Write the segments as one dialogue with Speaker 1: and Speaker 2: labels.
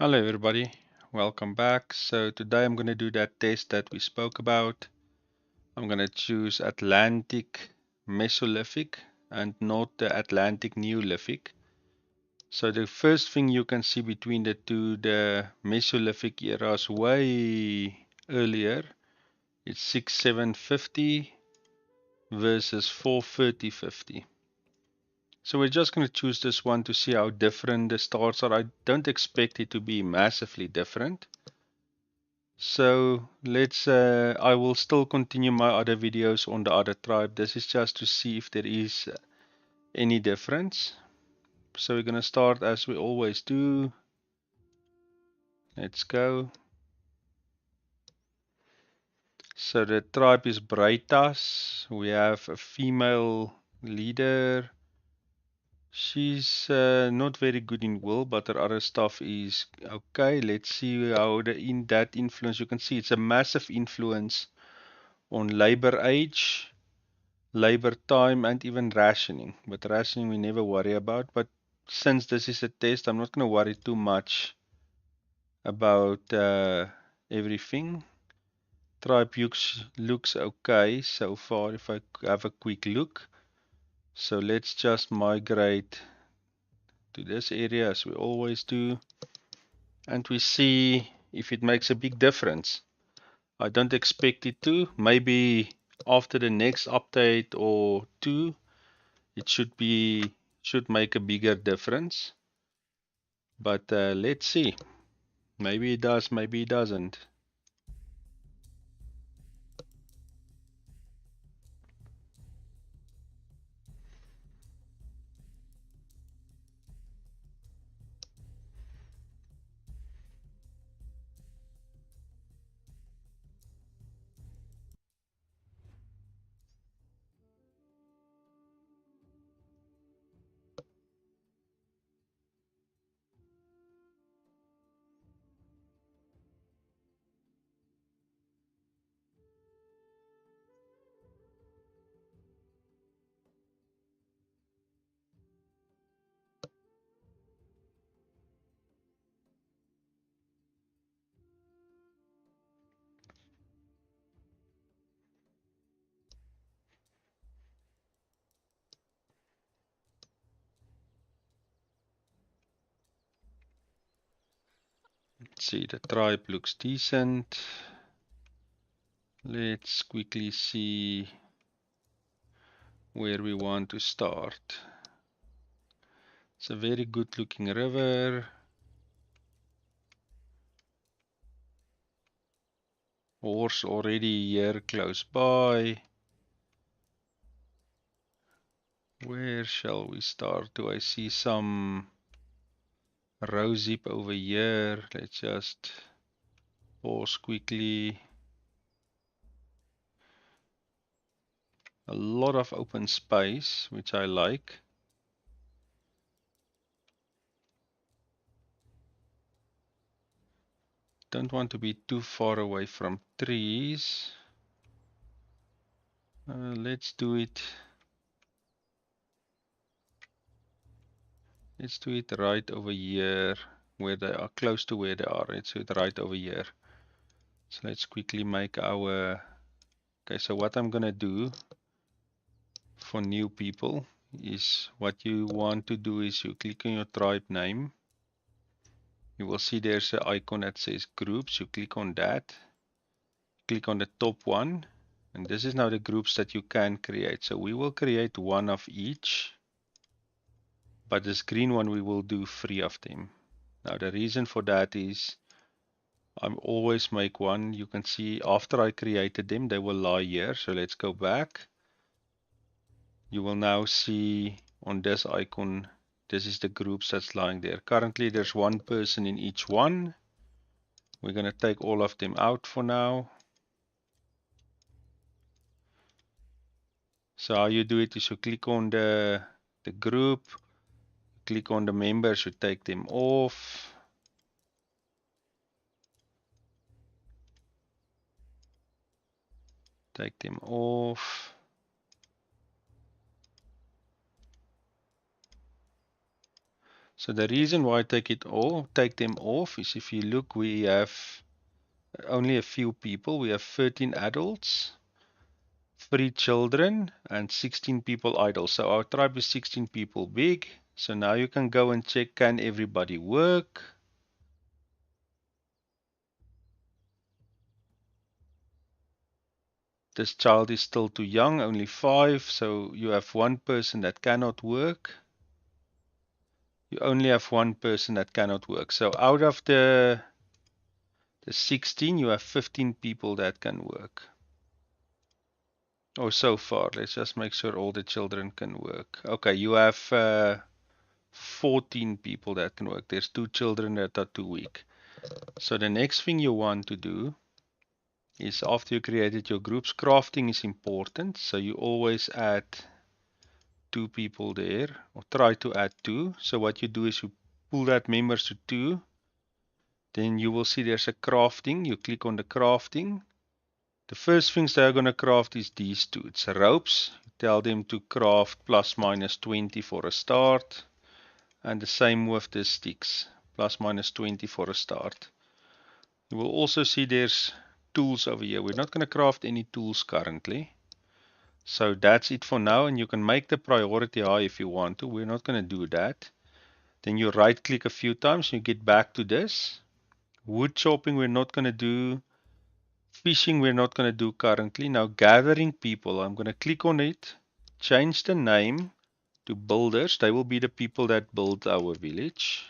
Speaker 1: Hello everybody, welcome back. So today I'm going to do that test that we spoke about. I'm going to choose Atlantic Mesolithic and not the Atlantic Neolithic. So the first thing you can see between the two, the Mesolithic era is way earlier. It's 6750 versus 43050. So we're just going to choose this one to see how different the stars are. I don't expect it to be massively different. So I will still continue my other videos on the other tribe. This is just to see if there is any difference. So we're going to start as we always do. Let's go. So the tribe is Breitas. We have a female leader. She's not very good in will, but her other stuff is okay. Let's see how that influence. You can see it's a massive influence on labor age, labor time, and even rationing. But rationing we never worry about. But since this is a test, I'm not going to worry too much about everything. Tribe looks okay so far if I have a quick look. So let's just migrate to this area as we always do. And we see if it makes a big difference. I don't expect it to. Maybe after the next update or two, it should make a bigger difference. But let's see. Maybe it does, maybe it doesn't. Let's see, the tribe looks decent. Let's quickly see where we want to start. It's a very good looking river. Horse already here close by. Where shall we start? Do I see some rosehip over here? Let's just pause quickly. A lot of open space, which I like. Don't want to be too far away from trees. Let's do it. Let's do it right over here, where they are, close to where they are. Let's do it right over here. So let's quickly make our... Okay, so what I'm gonna do for new people is what you want to do is you click on your tribe name. You will see there's an icon that says groups. You click on that. Click on the top one. And this is now the groups that you can create. So we will create one of each. But this green one, we will do 3 of them. Now the reason for that is I always make one. You can see after I created them, they will lie here. So let's go back. You will now see on this icon, this is the groups that's lying there. Currently, there's one person in each one. We're going to take all of them out for now. So how you do it is you click on the group, click on the members, you take them off. Take them off. So the reason why I take them off is if you look, we have only a few people. We have 13 adults, 3 children, and 16 people idle. So our tribe is 16 people big. So now you can go and check, can everybody work? This child is still too young, only 5, so you have one person that cannot work. You only have one person that cannot work. So out of the 16, you have 15 people that can work. Or so far. Let's just make sure all the children can work. Okay, you have 14 people that can work. There's 2 children that are too weak. So the next thing you want to do is, after you created your groups, crafting is important. So you always add 2 people there, or try to add 2. So what you do is you pull that members to 2. Then you will see there's a crafting. You click on the crafting. The first things they're going to craft is these 2. It's ropes. You tell them to craft plus minus 20 for a start. And the same with the sticks, plus minus 20 for a start. You will also see there's tools over here. We're not going to craft any tools currently. So that's it for now, and you can make the priority high if you want to. We're not going to do that. Then you right click a few times, you get back to this. Wood chopping we're not going to do. Fishing we're not going to do currently. Now gathering people, I'm going to click on it, change the name to builders. They will be the people that build our village.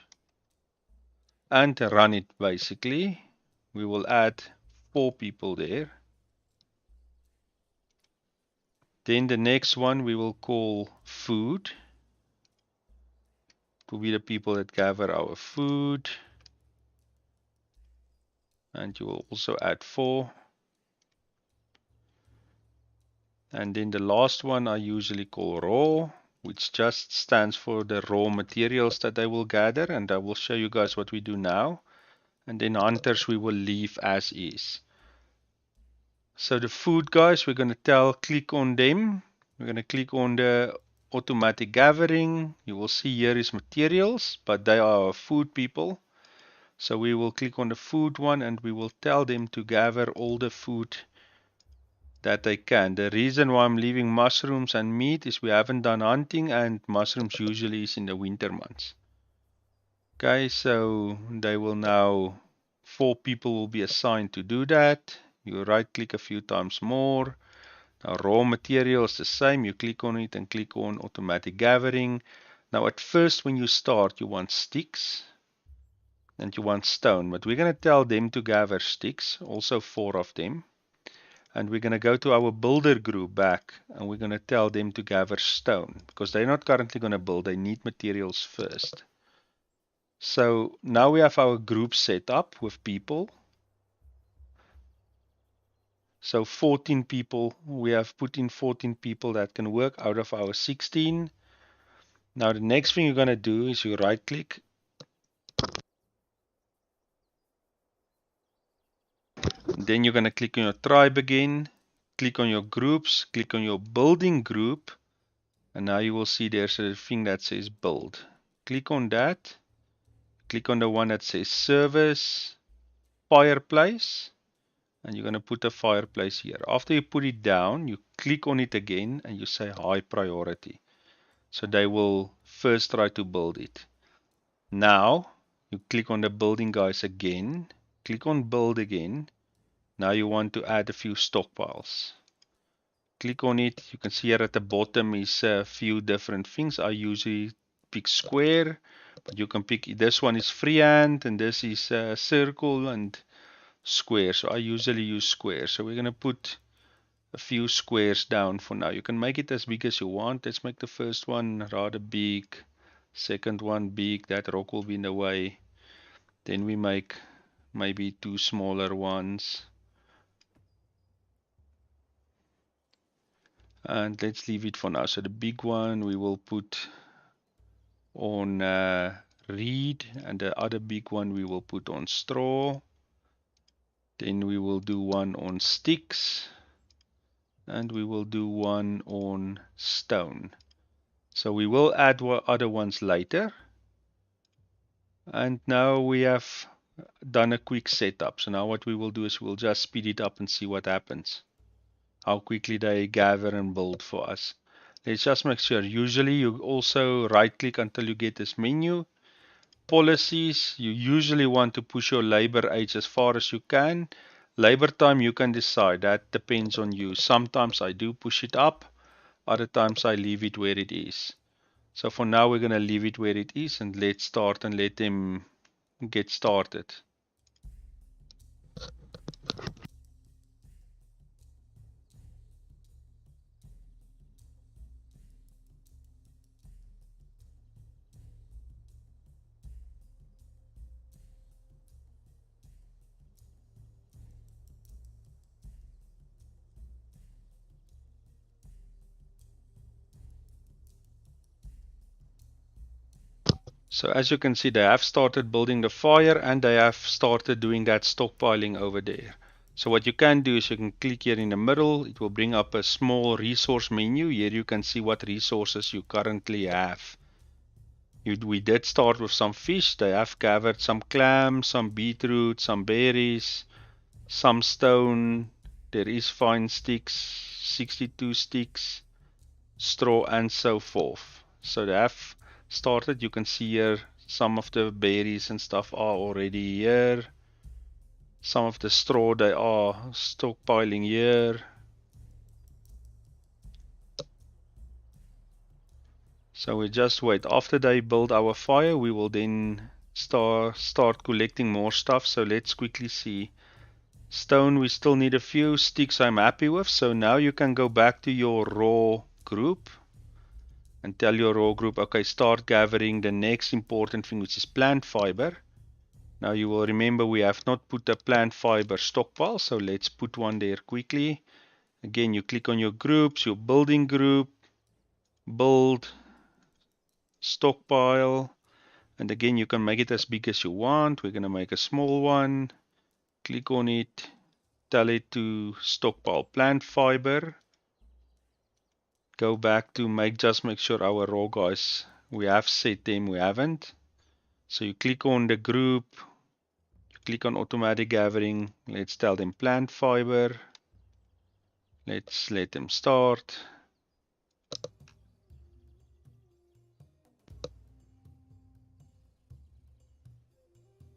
Speaker 1: And run it basically. We will add 4 people there. Then the next one we will call food. It will be the people that gather our food. And you will also add 4. And then the last one I usually call raw, which just stands for the raw materials that I will gather. And I will show you guys what we do now. And then hunters we will leave as is. So the food guys, we're going to click on them. We're going to click on the automatic gathering. You will see here is materials, but they are our food people. So we will click on the food one and we will tell them to gather all the food that they can. The reason why I'm leaving mushrooms and meat is we haven't done hunting, and mushrooms usually is in the winter months. Okay, so they will now, 4 people will be assigned to do that. You right click a few times more. Now raw material is the same. You click on it and click on automatic gathering. Now at first when you start you want sticks and you want stone, but we're going to tell them to gather sticks, also 4 of them. And we're going to go to our builder group back and we're going to tell them to gather stone because they're not currently going to build. They need materials first. So now we have our group set up with people. So 14 people, we have put in 14 people that can work out of our 16. Now the next thing you're going to do is you right click. Then you're going to click on your tribe again. Click on your groups. Click on your building group. And now you will see there's a thing that says build. Click on that. Click on the one that says service, fireplace. And you're going to put a fireplace here. After you put it down, you click on it again and you say high priority. So they will first try to build it. Now you click on the building guys again. Click on build again. Now you want to add a few stockpiles. Click on it. You can see here at the bottom is a few different things. I usually pick square, but you can pick, this one is freehand and this is circle and square. So I usually use square. So we're going to put a few squares down for now. You can make it as big as you want. Let's make the first one rather big. Second one big. That rock will be in the way. Then we make maybe 2 smaller ones. And let's leave it for now. So the big one we will put on reed, and the other big one we will put on straw. Then we will do one on sticks, and we will do one on stone. So we will add other ones later. And now we have done a quick setup. So now what we will do is we'll just speed it up and see what happens. How quickly they gather and build for us. Let's just make sure. Usually you also right click until you get this menu. Policies, you usually want to push your labor age as far as you can. Labor time you can decide, that depends on you. Sometimes I do push it up, other times I leave it where it is. So for now we're going to leave it where it is and let's start and let them get started. So as you can see, they have started building the fire and they have started doing that stockpiling over there. So what you can do is you can click here in the middle. It will bring up a small resource menu. Here you can see what resources you currently have. We did start with some fish. They have gathered some clams, some beetroot, some berries, some stone. There is fine sticks, 62 sticks, straw and so forth. So they have started. You can see here some of the berries and stuff are already here. Some of the straw they are stockpiling here. So we just wait. After they build our fire, we will then start collecting more stuff. So let's quickly see. Stone, we still need a few. Sticks I'm happy with. So now you can go back to your raw group and tell your raw group, okay, start gathering the next important thing, which is plant fiber. Now you will remember we have not put a plant fiber stockpile, so let's put one there quickly. Again, you click on your groups, your building group, build, stockpile, and again you can make it as big as you want. We're going to make a small one. Click on it, tell it to stockpile plant fiber. Go back to just make sure our raw guys, we have set them, we haven't. So you click on the group, you click on automatic gathering. Let's tell them plant fiber. Let's let them start.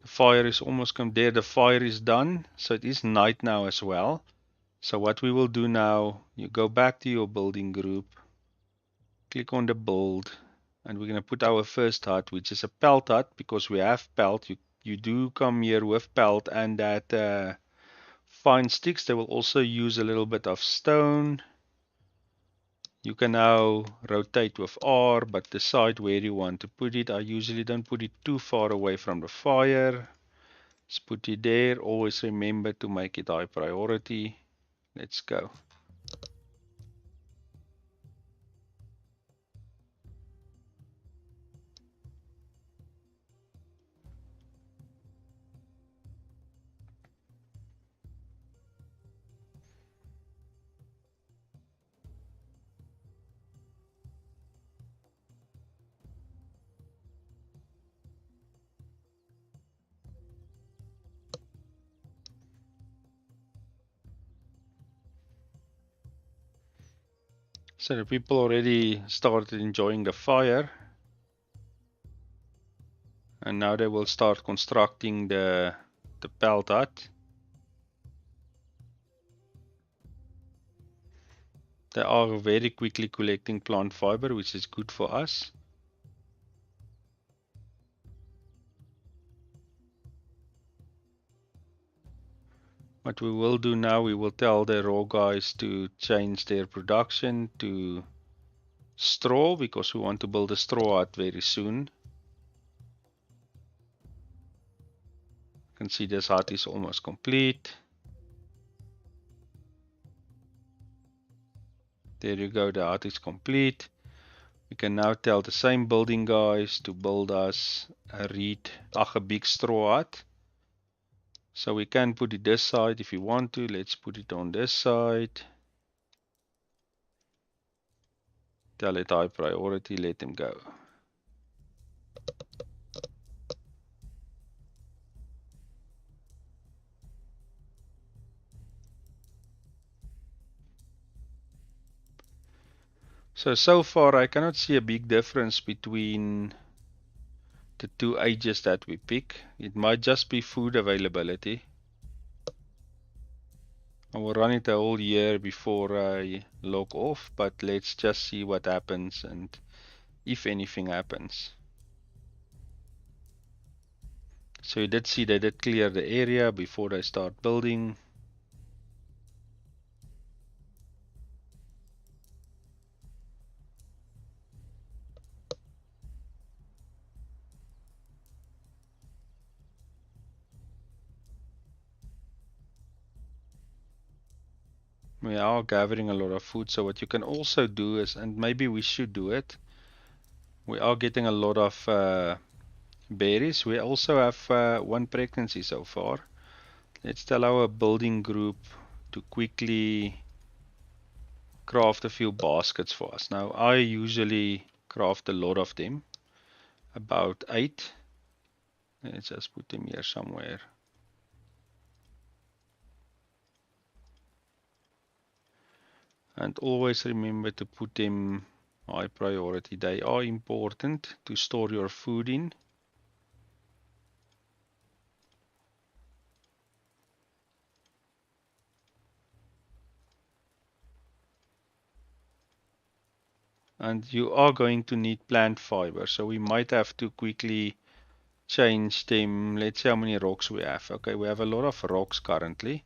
Speaker 1: The fire is almost come there. The fire is done. So it is night now as well. So what we will do now, you go back to your building group, click on the build, and we're going to put our first hut, which is a pelt hut, because we have pelt. You do come here with pelt and that fine sticks. They will also use a little bit of stone. You can now rotate with R, but decide where you want to put it. I usually don't put it too far away from the fire. Let's put it there. Always remember to make it high priority. Let's go. So the people already started enjoying the fire. And now they will start constructing the pelt hut. They are very quickly collecting plant fiber, which is good for us. What we will do now, we will tell the raw guys to change their production to straw, because we want to build a straw hut very soon. You can see this hut is almost complete. There you go, the hut is complete. We can now tell the same building guys to build us a big straw hut. So we can put it this side if you want to. Let's put it on this side. Tell it high priority, let them go. So far I cannot see a big difference between the two ages that we pick. It might just be food availability. I will run it a whole year before I log off, but let's just see what happens and if anything happens. So you did see they did clear the area before they start building. We are gathering a lot of food, so what you can also do is, and maybe we should do it, we are getting a lot of berries. We also have one pregnancy so far. Let's tell our building group to quickly craft a few baskets for us. Now, I usually craft a lot of them, about 8. Let's just put them here somewhere. And always remember to put them high priority. They are important to store your food in. And you are going to need plant fiber, so we might have to quickly change them. Let's see how many rocks we have. Okay, we have a lot of rocks currently.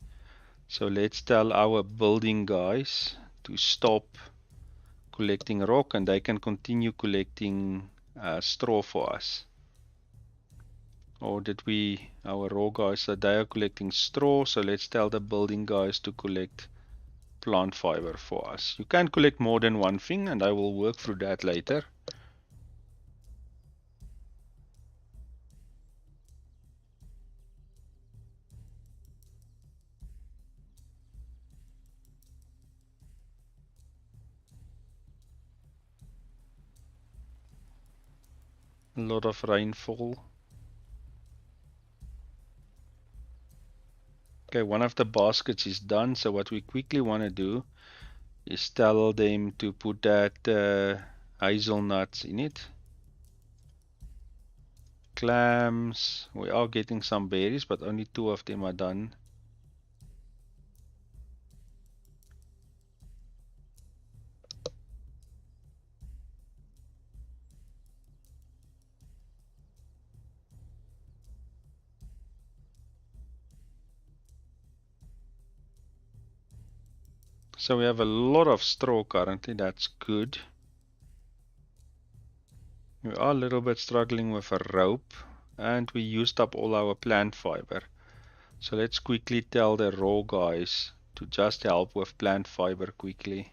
Speaker 1: So let's tell our building guys to stop collecting rock and they can continue collecting straw for us. Or did we, our raw guys, that they are collecting straw, so let's tell the building guys to collect plant fiber for us. You can collect more than one thing and I will work through that later. A lot of rainfall. Okay, one of the baskets is done, so what we quickly want to do is tell them to put that hazelnuts in it. Clams, we are getting some berries, but only 2 of them are done. So we have a lot of straw currently, that's good. We are a little bit struggling with a rope and we used up all our plant fiber. So let's quickly tell the raw guys to just help with plant fiber quickly.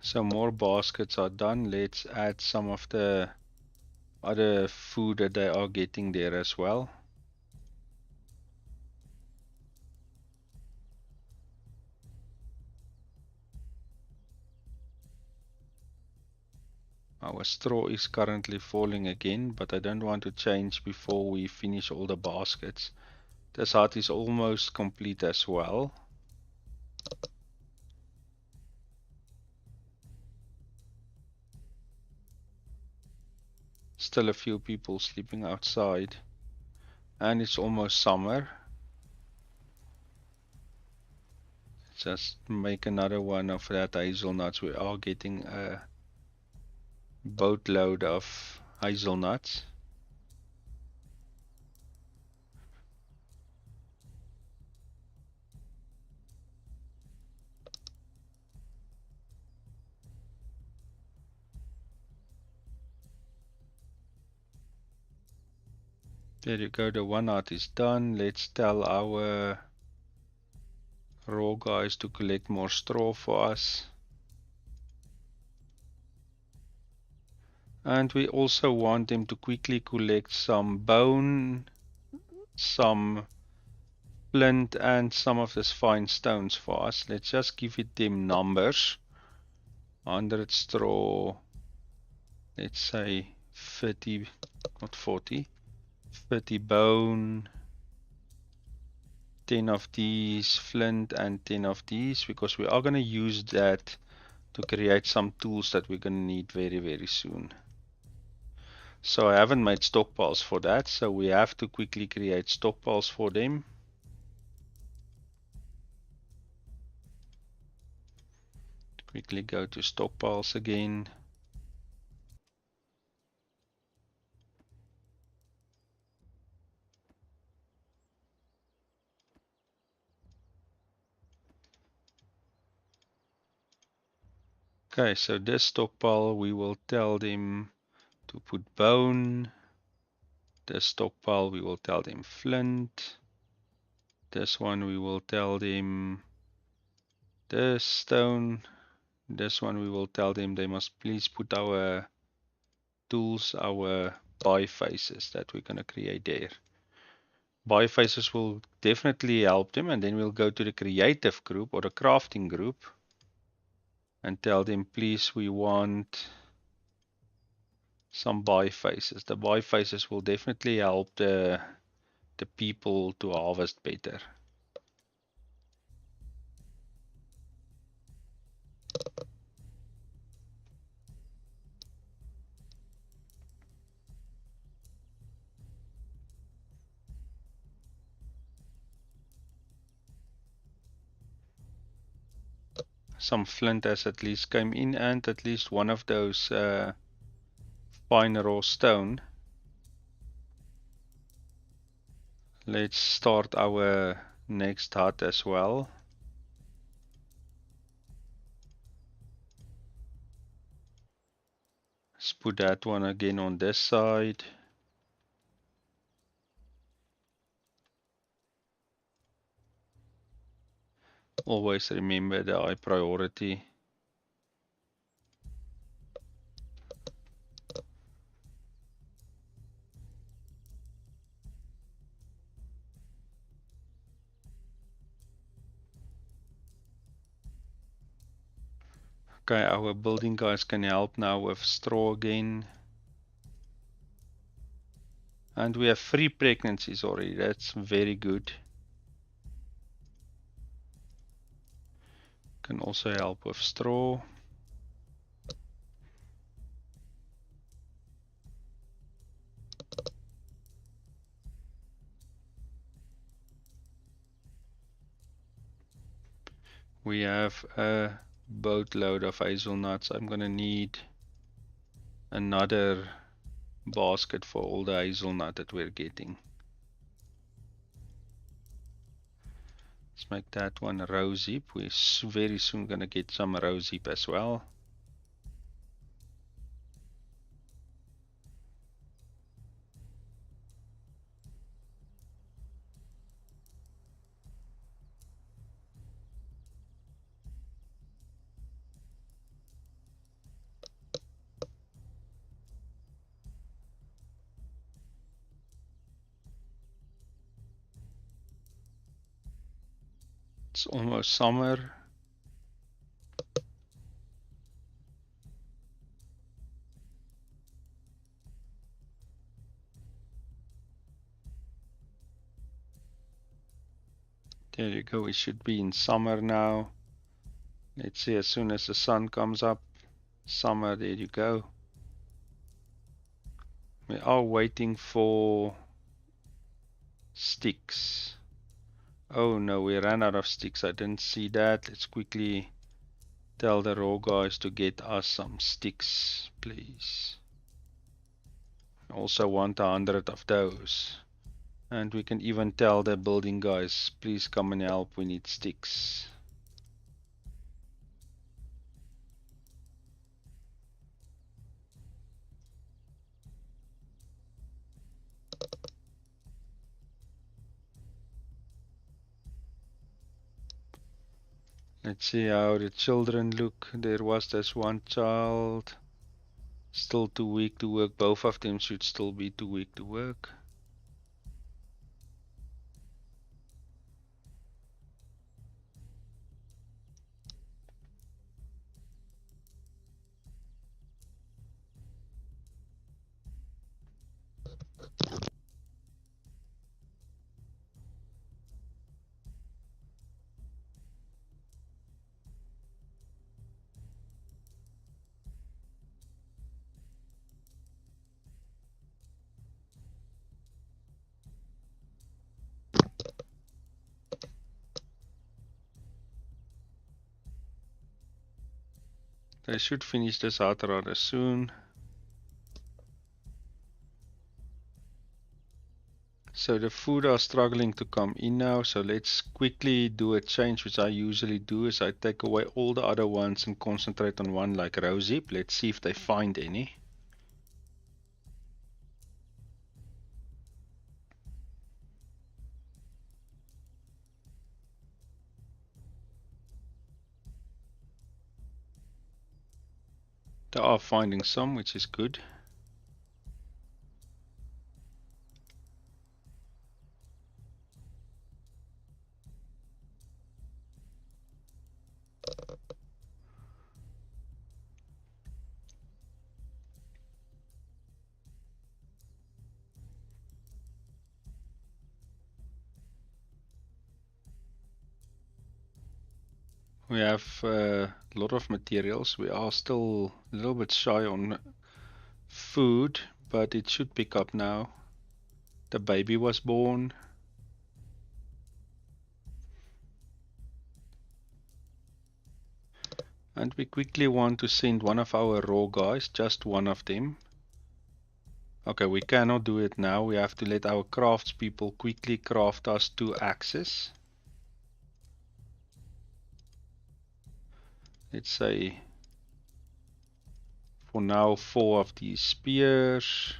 Speaker 1: So more baskets are done. Let's add some of the other food that they are getting there as well. Our straw is currently falling again, but I don't want to change before we finish all the baskets. This hut is almost complete as well. Still a few people sleeping outside. And it's almost summer. Just make another one of that hazelnuts. We are getting a boatload of hazelnuts. There you go, the one hut is done. Let's tell our raw guys to collect more straw for us. And we also want them to quickly collect some bone, some flint, and some of this fine stones for us. Let's just give it them numbers. 100 straw, let's say 30, not 40, 30 bone, 10 of these flint, and 10 of these, because we are going to use that to create some tools that we're going to need very, very soon. So I haven't made stockpiles for that, so we have to quickly create stockpiles for them. Quickly go to stockpiles again. Okay, so this stockpile we will tell them to put bone. This stockpile we will tell them flint. This one we will tell them this stone. This one we will tell them they must please put our tools, our bifaces that we're going to create there. Bifaces will definitely help them, and then we'll go to the creative group or the crafting group and tell them, please, we want some bifaces. The bifaces will definitely help the people to harvest better. Some flint has at least came in, and at least one of those fine raw stone. Let's start our next hut as well. Let's put that one again on this side. Always remember the high priority. Okay, our building guys can help now with straw again. And we have 3 pregnancies already. That's very good. Can also help with straw. We have a boatload of hazelnuts. I'm gonna need another basket for all the hazelnut that we're getting. Let's make that one rosehip. We're very soon gonna get some rosehip as well. It's almost summer. There you go, we should be in summer now. Let's see, as soon as the sun comes up, summer, there you go. We are waiting for sticks. Oh no, we ran out of sticks. I didn't see that. Let's quickly tell the raw guys to get us some sticks, please. Also want 100 of those. And we can even tell the building guys, please come and help, we need sticks. Let's see how the children look. There was this one child. Still too weak to work. Both of them should still be too weak to work. They should finish this out rather soon. So the food are struggling to come in now, so let's quickly do a change, which I usually do is I take away all the other ones and concentrate on one like Rosehip. Let's see if they find any. They are finding some, which is good. We have a lot of materials. We are still a little bit shy on food, but it should pick up now. The baby was born. And we quickly want to send one of our raw guys, just one of them. Okay, we cannot do it now. We have to let our craftspeople quickly craft us 2 axes. Let's say for now 4 of these spears.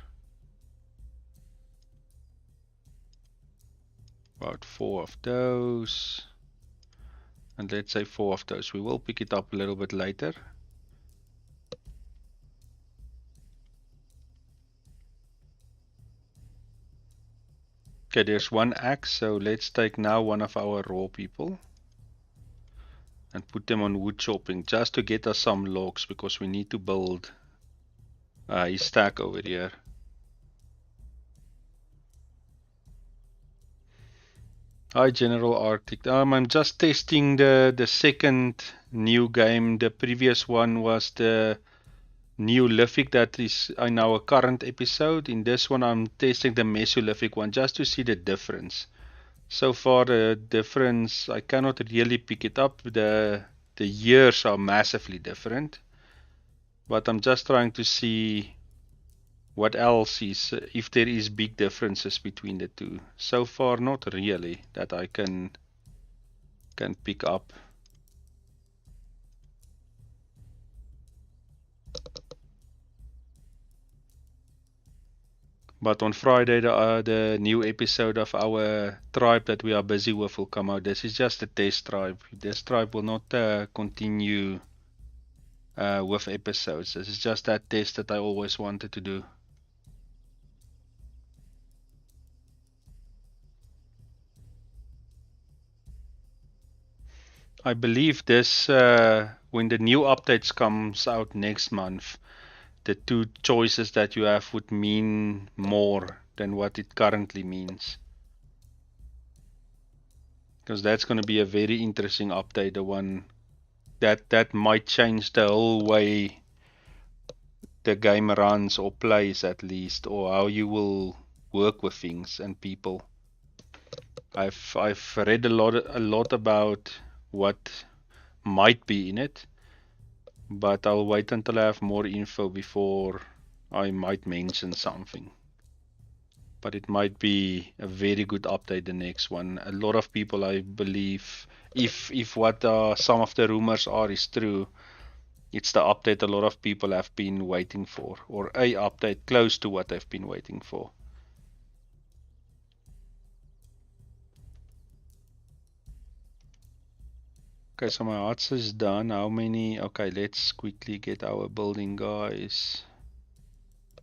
Speaker 1: About 4 of those. And let's say 4 of those. We will pick it up a little bit later. Okay, there's 1 axe, so let's take now one of our raw people and put them on wood chopping just to get us some logs because we need to build his stack over here. Hi General Arctic. I'm just testing the second new game. The previous one was the Neolithic that is in our current episode. In this one I'm testing the Mesolithic one just to see the difference. So far the difference, I cannot really pick it up. The years are massively different. But I'm just trying to see what else is, if there is big differences between the two. So far not really that I can pick up. But on Friday, the new episode of our tribe that we are busy with will come out. This is just a test tribe. This tribe will not continue with episodes. This is just that test that I always wanted to do. I believe this, when the new updates comes out next month, the 2 choices that you have would mean more than what it currently means. Because that's going to be a very interesting update, the one that might change the whole way the game runs or plays at least, or how you will work with things and people. I've read a lot about what might be in it, but I'll wait until I have more info before I might mention something. But it might be a very good update, the next one. A lot of people, I believe, if what some of the rumors are is true, it's the update a lot of people have been waiting for, or a update close to what they've been waiting for. Okay, so my huts is done. How many? Okay, let's quickly get our building guys.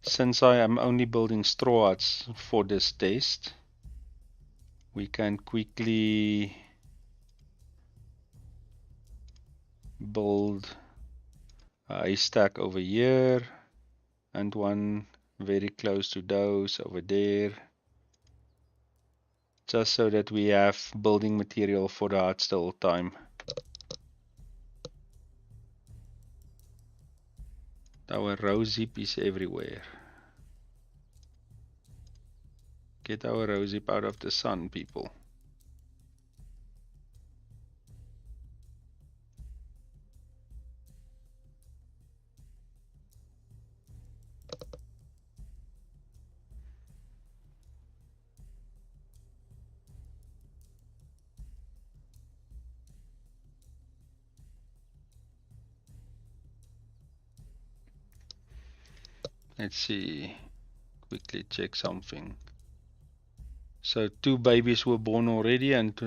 Speaker 1: Since I am only building straw huts for this test, we can quickly build a haystack over here and one very close to those over there, just so that we have building material for the huts the whole time. Our rose hip is everywhere. Get our rose hip out of the sun, people. Let's see, quickly check something. So 2 babies were born already, and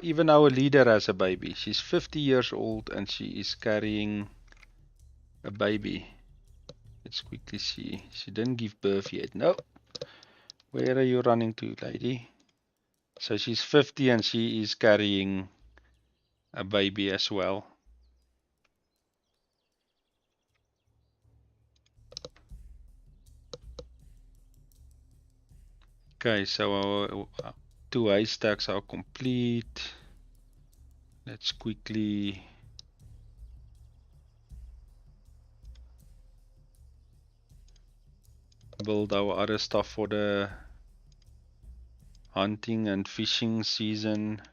Speaker 1: even our leader has a baby. She's 50 years old and she is carrying a baby. Let's quickly see. She didn't give birth yet. No. Where are you running to, lady? So she's 50 and she is carrying a baby as well. Okay, so our 2 haystacks are complete. Let's quickly build our other stuff for the hunting and fishing season.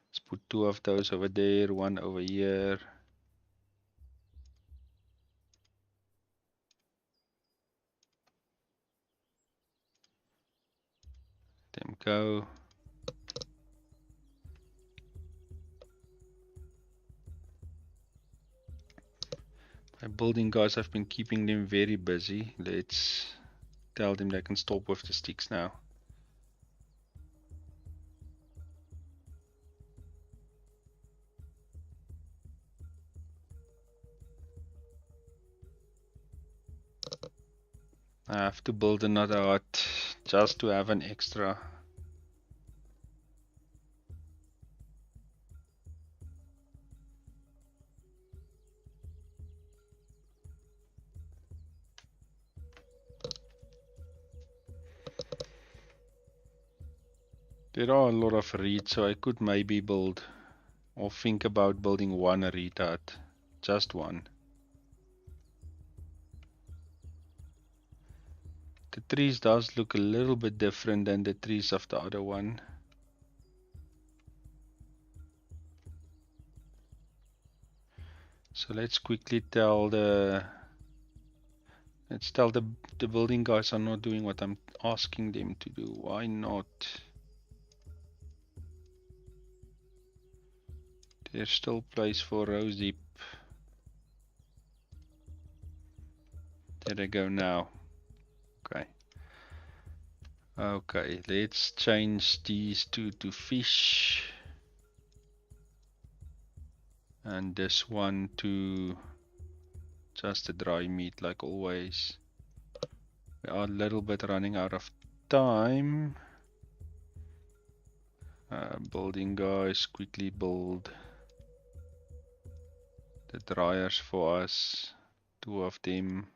Speaker 1: Let's put 2 of those over there, 1 over here. Let them go. My building guys have been keeping them very busy. Let's tell them they can stop with the sticks now. I have to build another hut just to have an extra. There are a lot of reeds, so I could maybe build or think about building 1 reed hut. Just 1. The trees does look a little bit different than the trees of the other one. So let's quickly tell the building guys are not doing what I'm asking them to do. Why not? There's still place for rose deep. There they go now. Okay. Okay, let's change these 2 to fish. And this one to just a dry meat like always. We are a little bit running out of time. Building guys, quickly build the dryers for us. 2 of them.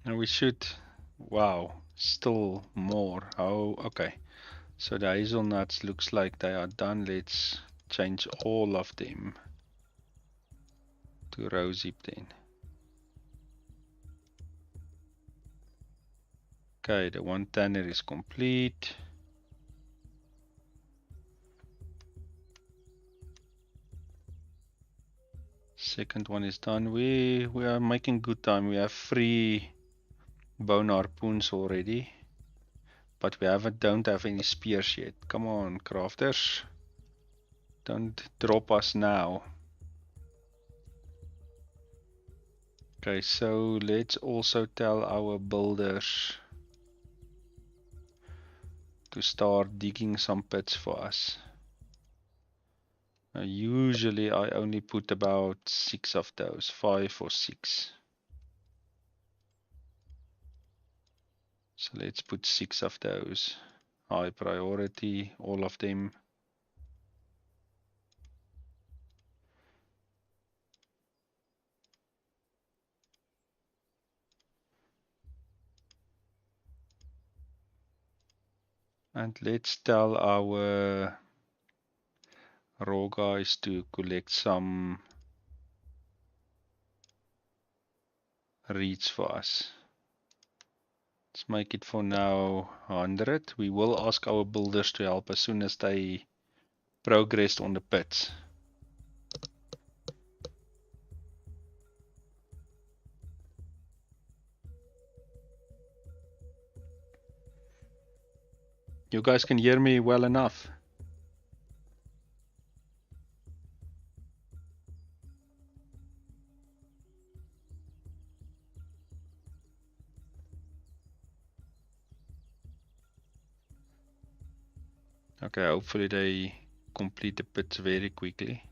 Speaker 1: And we should, wow, still more. Oh, okay. So the hazelnuts looks like they are done. Let's change all of them to rosehip then. Okay, the 1 tanner is complete. Second one is done. We are making good time. We have 3 bone harpoons already, but we don't have any spears yet. Come on, crafters, don't drop us now. Okay, so let's also tell our builders to start digging some pits for us. Usually I only put about 6 of those, 5 or 6. So let's put 6 of those. High priority, all of them. And let's tell our raw guys to collect some reeds for us. Let's make it for now 100. We will ask our builders to help as soon as they progressed on the pits. You guys can hear me well enough. Okay, hopefully they complete the pits very quickly.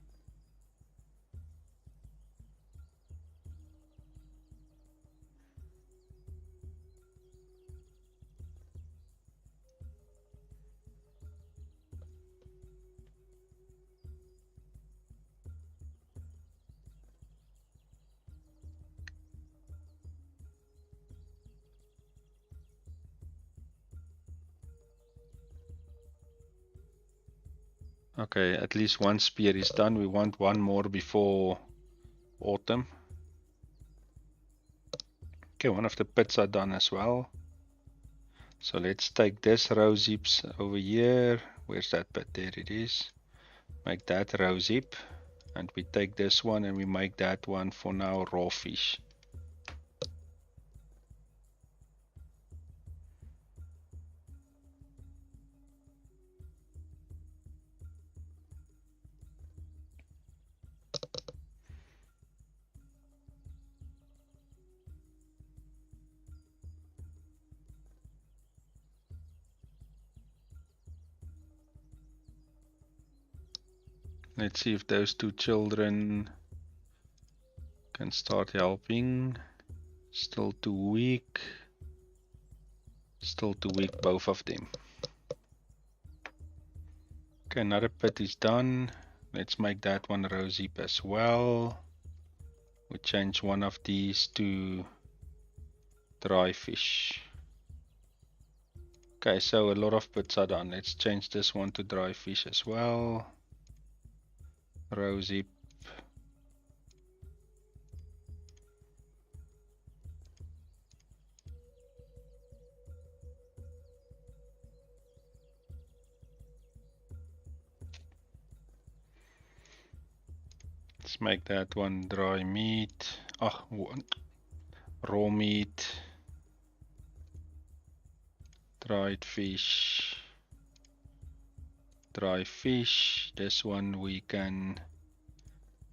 Speaker 1: Okay, at least one spear is done. We want one more before autumn. Okay, one of the pits are done as well. So let's take this rose heaps over here. Where's that pit? There it is. Make that rose heap. And we take this one and we make that one for now raw fish. Let's see if those two children can start helping. Still too weak. Still too weak, both of them. Okay, another pit is done. Let's make that one rose heap as well. We change one of these to dry fish. Okay, so a lot of pits are done. Let's change this one to dry fish as well. Rose heap. Let's make that one dry meat. Raw meat. Dried fish. Dry fish. This one we can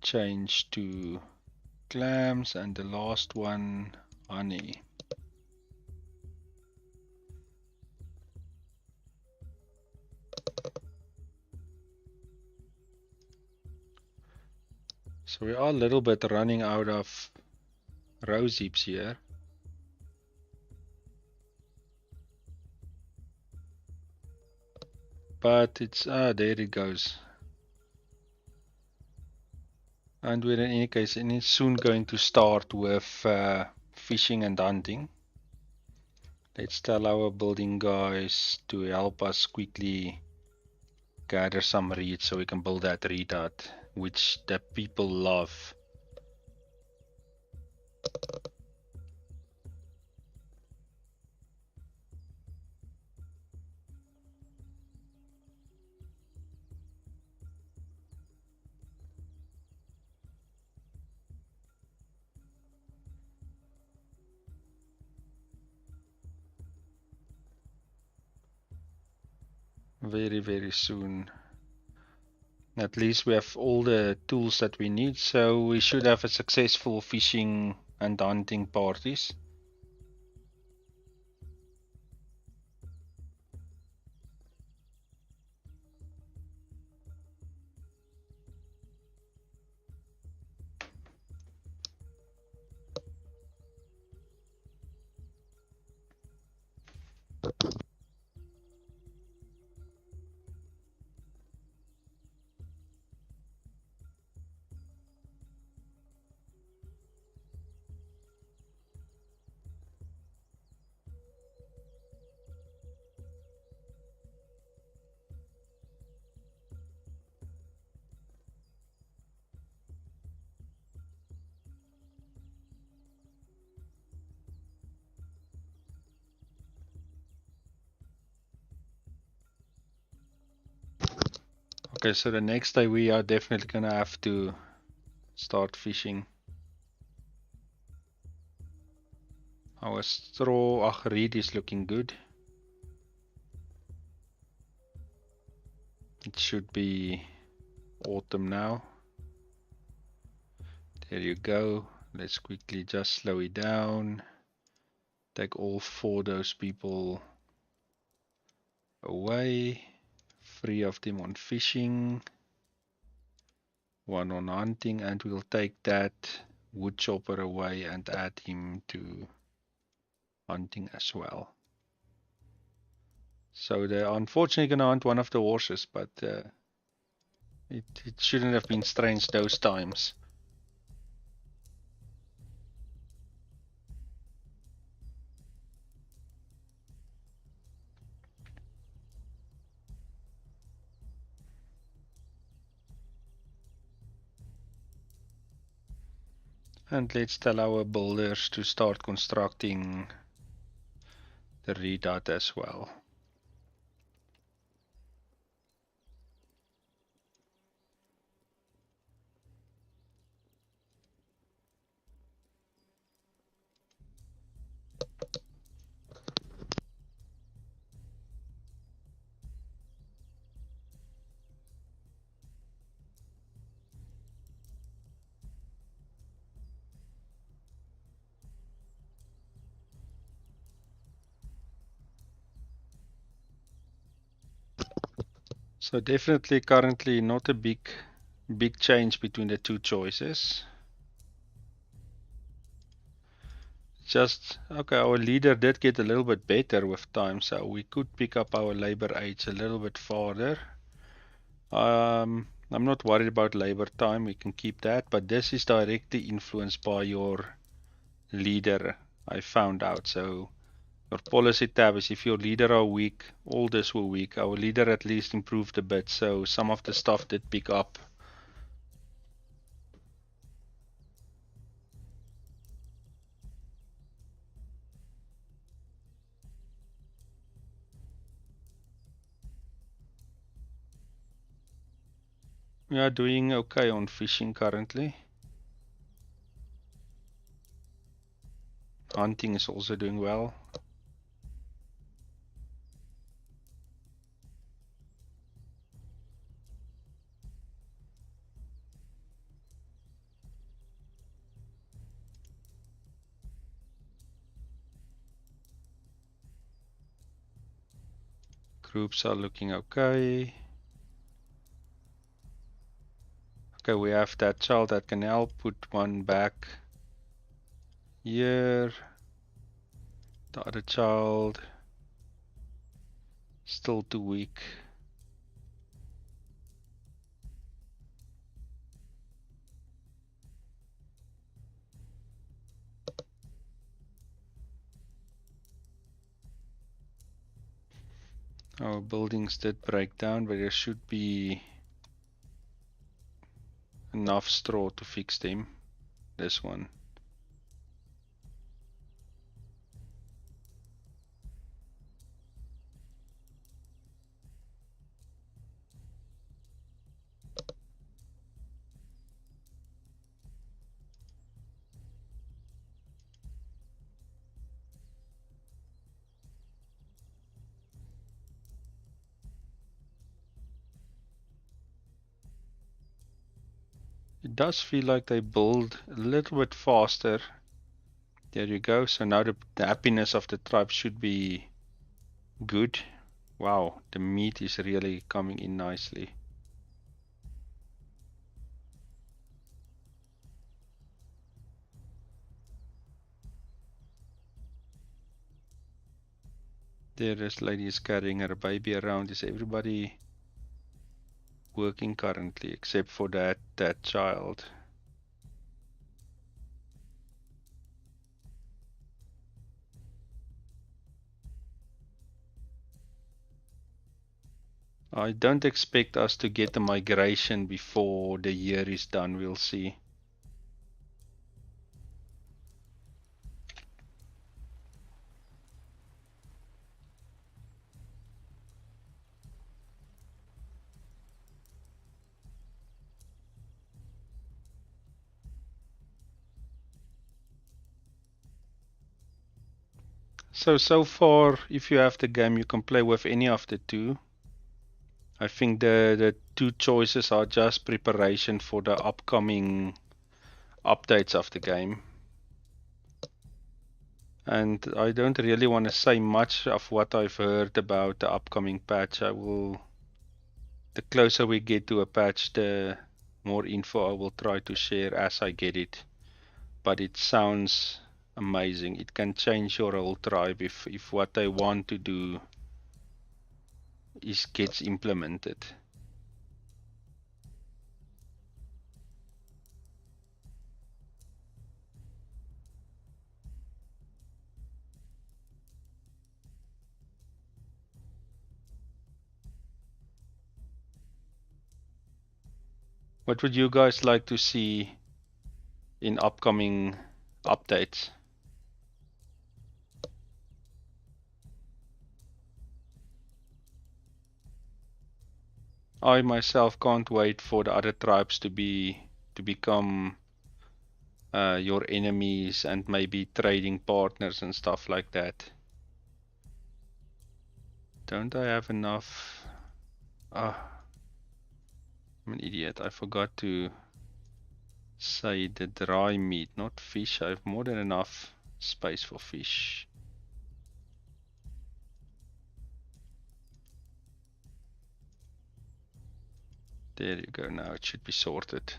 Speaker 1: change to clams, and the last one honey. So we are a little bit running out of rose heaps here. But it's, there it goes. And we're in any case soon going to start with fishing and hunting. Let's tell our building guys to help us quickly gather some reeds so we can build that reed hut, which the people love. Very, very soon. At least we have all the tools that we need, so we should have a successful fishing and hunting parties. Okay, so the next day we are definitely gonna have to start fishing. Our straw reed is looking good. It should be autumn now. There you go. Let's quickly just slow it down. Take all 4 those people away. 3 of them on fishing. 1 on hunting, and we'll take that wood chopper away and add him to hunting as well. So they're unfortunately gonna hunt one of the horses, but it shouldn't have been strange those times. And let's tell our builders to start constructing the redoubt as well. So definitely currently not a big change between the 2 choices. Just, okay, our leader did get a little bit better with time, so we could pick up our labor age a little bit farther. I'm not worried about labor time, we can keep that, but this is directly influenced by your leader, I found out. So your policy tab is if your leader are weak, all this were weak. Our leader at least improved a bit, so some of the stuff did pick up. We are doing okay on fishing currently. Hunting is also doing well. Groups are looking okay. Okay, we have that child that can help. Put one back here. The other child still too weak. Our buildings did break down, but there should be enough straw to fix them. This one. It does feel like they build a little bit faster. There you go. So now the happiness of the tribe should be good. Wow, the meat is really coming in nicely. There, this lady is carrying her baby around. Is everybody working currently except for that child? I don't expect us to get a migration before the year is done. We'll see. So far, if you have the game, you can play with any of the two. I think the two choices are just preparation for the upcoming updates of the game. And I don't really want to say much of what I've heard about the upcoming patch. The closer we get to a patch, the more info I will try to share as I get it. But it sounds amazing. It can change your whole tribe if what they want to do is gets implemented. What would you guys like to see in upcoming updates? I myself can't wait for the other tribes to become your enemies and maybe trading partners and stuff like that. Don't I have enough? Ah, I'm an idiot. I forgot to say the dry meat, not fish. I have more than enough space for fish. There you go. Now it should be sorted.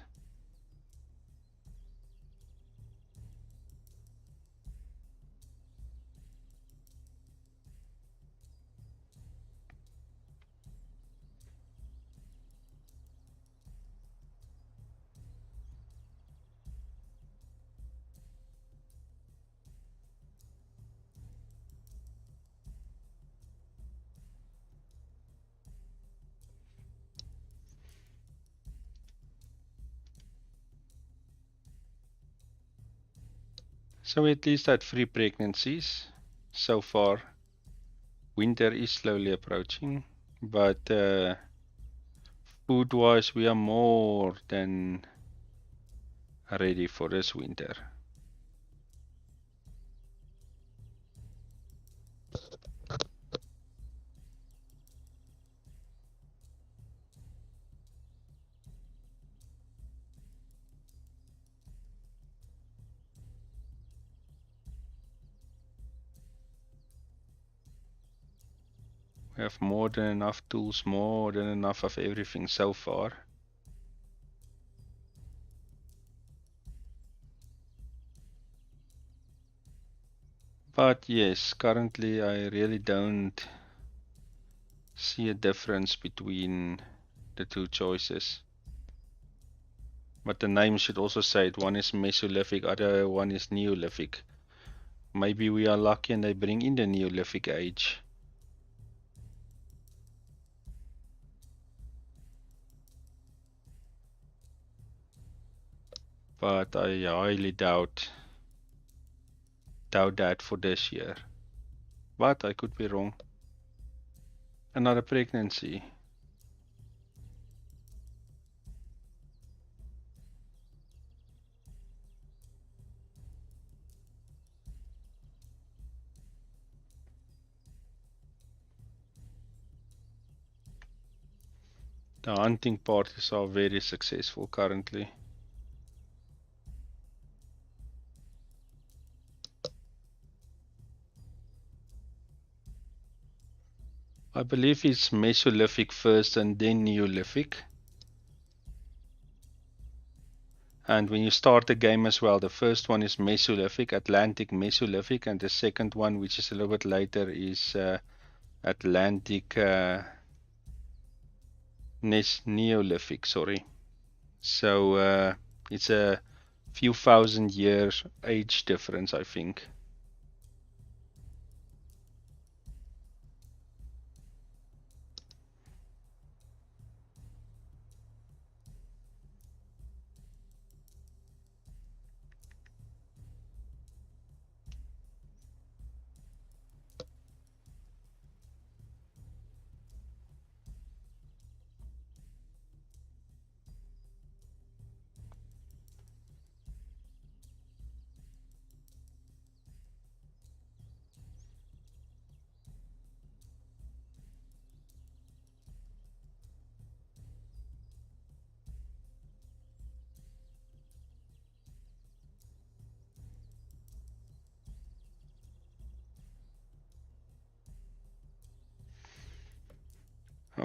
Speaker 1: So we at least had 3 pregnancies so far. Winter is slowly approaching, but food-wise, we are more than ready for this winter. We have more than enough tools, more than enough of everything so far. But yes, currently I really don't see a difference between the two choices. But the name should also say it. One is Mesolithic, other one is Neolithic. Maybe we are lucky and they bring in the Neolithic age. But I highly doubt that for this year. But I could be wrong. Another pregnancy. The hunting parties are very successful currently. I believe it's Mesolithic first and then Neolithic. And when you start the game as well, the first one is Mesolithic, Atlantic Mesolithic, and the second one, which is a little bit later, is Atlantic Neolithic, sorry. So it's a few thousand years age difference, I think.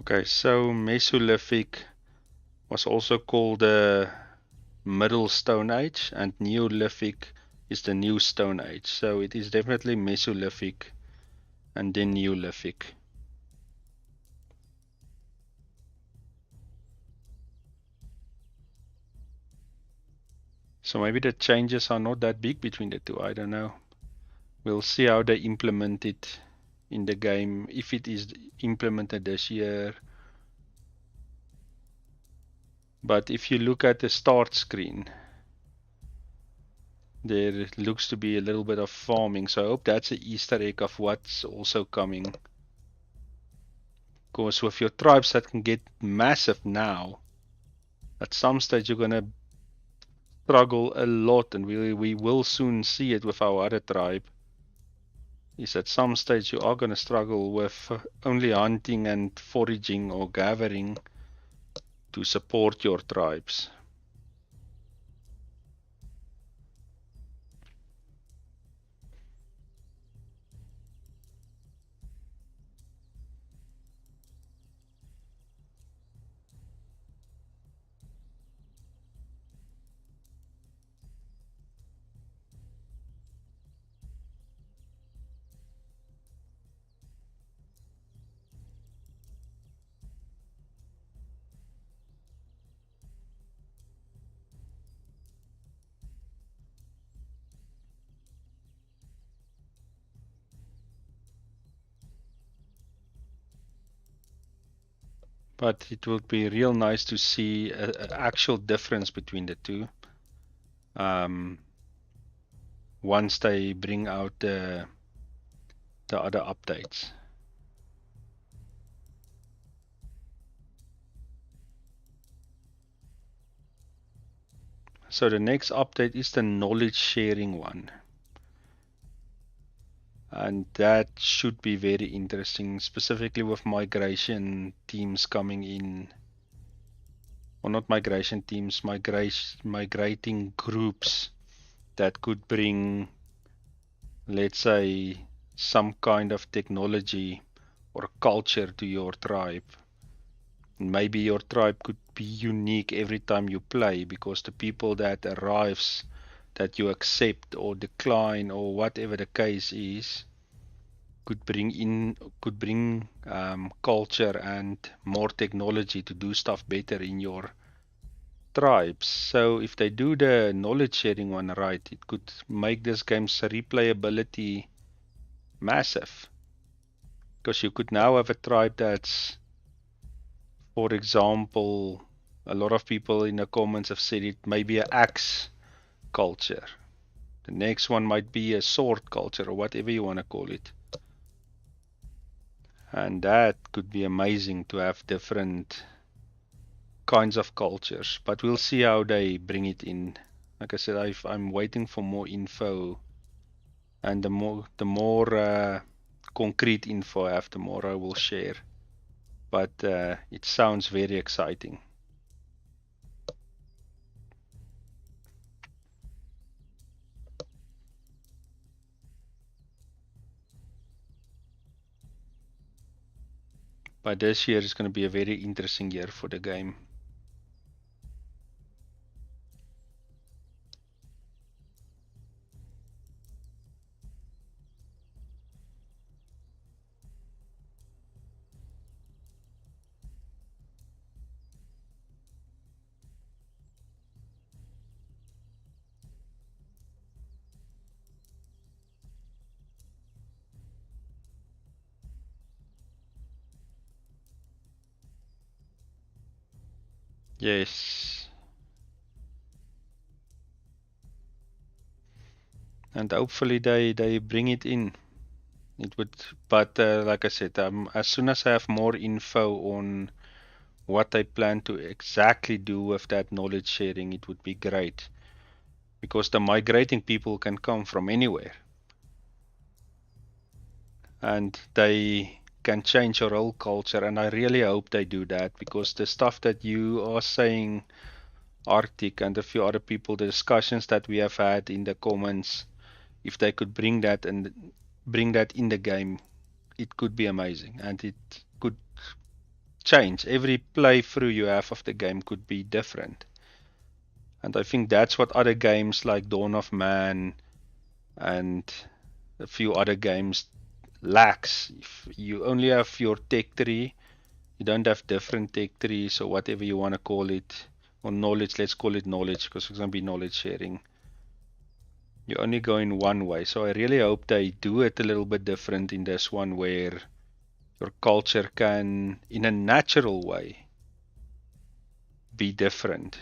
Speaker 1: Okay, so Mesolithic was also called the Middle Stone Age, and Neolithic is the New Stone Age. So it is definitely Mesolithic and then Neolithic. So maybe the changes are not that big between the two. I don't know. We'll see how they implement it in the game, if it is implemented this year. But if you look at the start screen, there looks to be a little bit of farming. So I hope that's an Easter egg of what's also coming. Because with your tribes that can get massive now, at some stage you're gonna struggle a lot, and we will soon see it with our other tribe. Is at some stage you are gonna struggle with only hunting and foraging or gathering to support your tribes. But it would be real nice to see an actual difference between the two. Um, once they bring out the other updates. So the next update is the knowledge sharing one. And that should be very interesting, specifically with migration teams coming in. Or not migration teams, migrating groups that could bring, let's say, some kind of technology or culture to your tribe. Maybe your tribe could be unique every time you play, because the people that arrives that you accept or decline or whatever the case is could bring culture and more technology to do stuff better in your tribes. So if they do the knowledge sharing one right, it could make this game's replayability massive. Because you could now have a tribe that's, for example, a lot of people in the comments have said it may be an axe culture. The next one might be a sword culture or whatever you want to call it. And that could be amazing to have different kinds of cultures. But we'll see how they bring it in. Like I said, I'm waiting for more info, and the more concrete info I have, the more I will share. But it sounds very exciting. But this year is going to be a very interesting year for the game. Yes. And hopefully they bring it in. It would, but like I said, as soon as I have more info on what they plan to exactly do with that knowledge sharing, it would be great. Because the migrating people can come from anywhere, and they can change your whole culture. And I really hope they do that, because the stuff that you are saying, Arctic, and a few other people, the discussions that we have had in the comments, if they could bring that in the game, it could be amazing, and it could change. Every playthrough you have of the game could be different. And I think that's what other games like Dawn of Man and a few other games lacks. If you only have your tech tree, you don't have different tech trees or whatever you want to call it, or knowledge, let's call it knowledge because it's going to be knowledge sharing. You only go in one way. So I really hope they do it a little bit different in this one where your culture can, in a natural way, be different.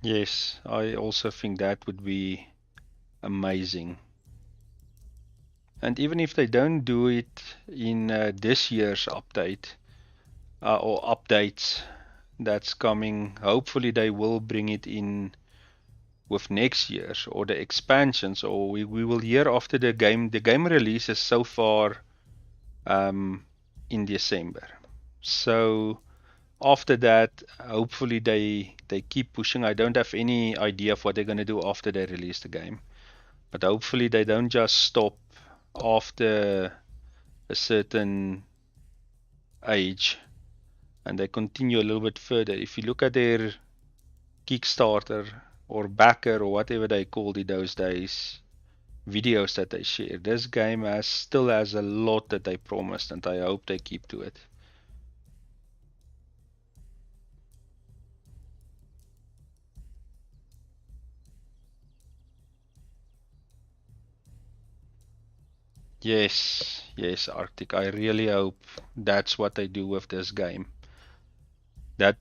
Speaker 1: Yes, I also think that would be amazing. And even if they don't do it in this year's update or updates that's coming, hopefully they will bring it in with next year's or the expansions, or we will hear after the game. The game releases so far um, in December. So after that, hopefully they keep pushing. I don't have any idea of what they're going to do after they release the game, but hopefully they don't just stop after a certain age and they continue a little bit further. If you look at their Kickstarter or backer or whatever they called it those days, videos that they share, this game still has a lot that they promised, and I hope they keep to it. Yes, yes, Arctic. I really hope that's what they do with this game.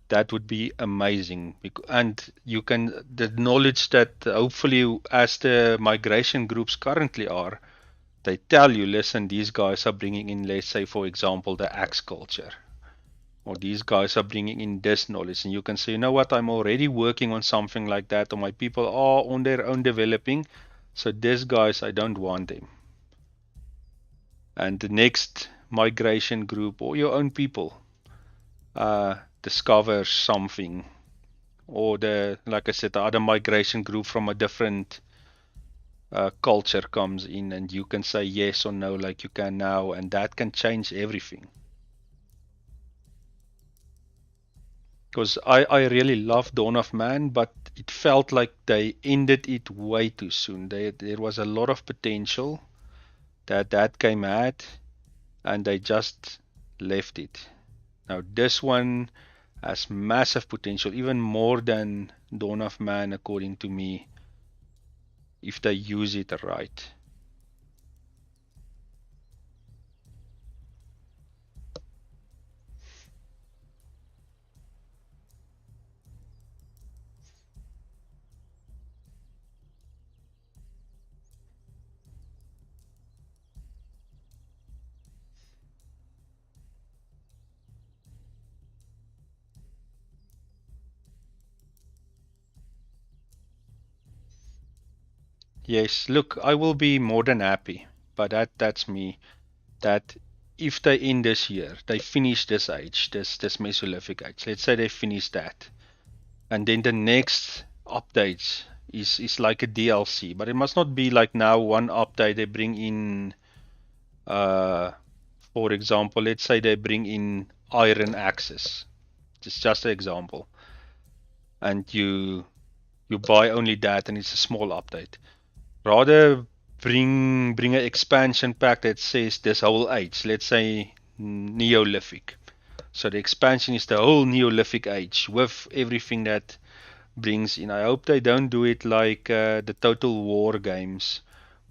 Speaker 1: That would be amazing. And you can the knowledge that hopefully as the migration groups currently are, they tell you, listen, these guys are bringing in, let's say, for example, the axe culture, or these guys are bringing in this knowledge, and you can say, you know what, I'm already working on something like that, or my people are on their own developing, so these guys, I don't want them. And the next migration group or your own people discover something, or the, like I said, the other migration group from a different culture comes in, and you can say yes or no like you can now, and that can change everything. Because I really love Dawn of Man, but it felt like they ended it way too soon. There was a lot of potential that came out, and they just left it. Now this one has massive potential, even more than Dawn of Man, according to me, if they use it right. Yes, look, I will be more than happy, but that's me. That if they end this year, they finish this age, this Mesolithic age. Let's say they finish that, and then the next updates is like a DLC, but it must not be like now one update they bring in. Uh, for example, let's say they bring in iron axes. It's just an example, and you buy only that, and it's a small update. Rather bring an expansion pack that says this whole age. Let's say Neolithic. So the expansion is the whole Neolithic age with everything that brings in. I hope they don't do it like the Total War games,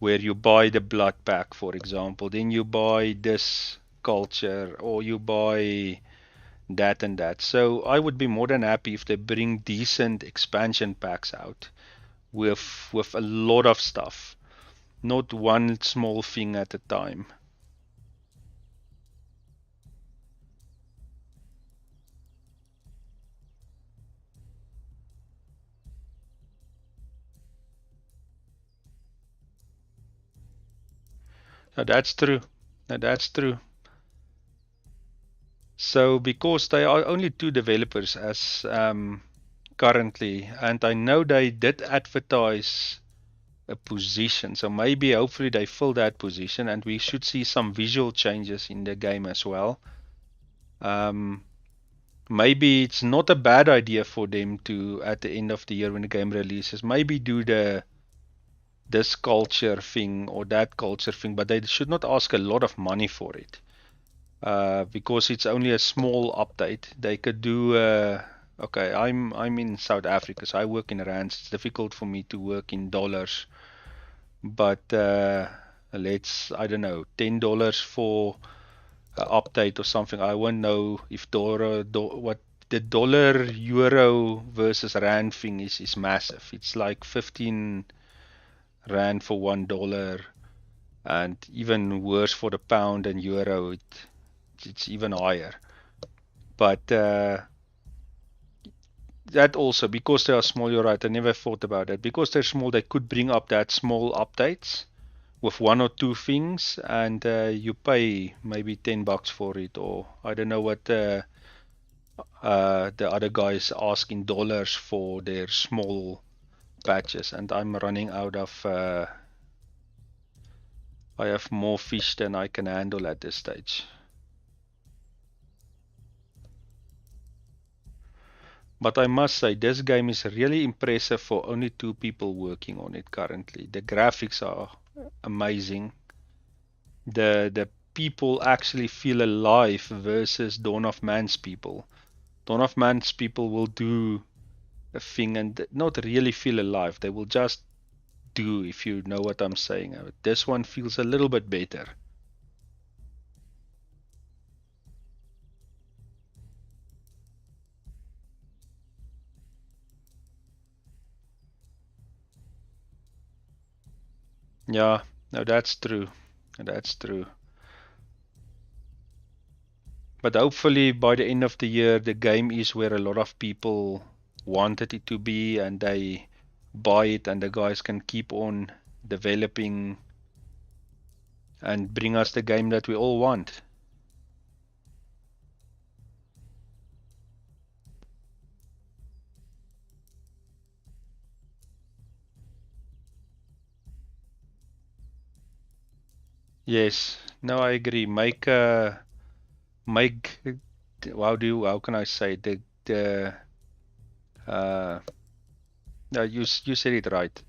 Speaker 1: where you buy the blood pack, for example, then you buy this culture, or you buy that and that. So I would be more than happy if they bring decent expansion packs out with a lot of stuff, not one small thing at a time. Now that's true. Now that's true. So because they are only two developers as currently, and I know they did advertise a position, so maybe hopefully they fill that position, and we should see some visual changes in the game as well. Um, Maybe it's not a bad idea for them to, at the end of the year when the game releases, maybe do the this culture thing or that culture thing, but they should not ask a lot of money for it. Because it's only a small update. They could do. Okay, I'm in South Africa, so I work in rands. It's difficult for me to work in dollars, but let's I don't know $10 for an update or something. I won't know if what the dollar euro versus rand thing is massive. It's like 15 rand for $1, and even worse for the pound and euro. It's even higher. But that also, because they are small, you're right, I never thought about that. Because they're small, they could bring up that small updates with one or two things, and you pay maybe $10 for it, or I don't know what the other guys ask in dollars for their small patches, and I'm running out of. I have more fish than I can handle at this stage. But I must say, this game is really impressive for only two people working on it currently. The graphics are amazing. The people actually feel alive versus Dawn of Man's people. Dawn of Man's people will do a thing and not really feel alive. They will just do, if you know what I'm saying. This one feels a little bit better. Yeah, no, that's true. That's true. But hopefully by the end of the year, the game is where a lot of people wanted it to be and they buy it and the guys can keep on developing and bring us the game that we all want. Yes, no, I agree. Make how can I say the uh no, you said it right.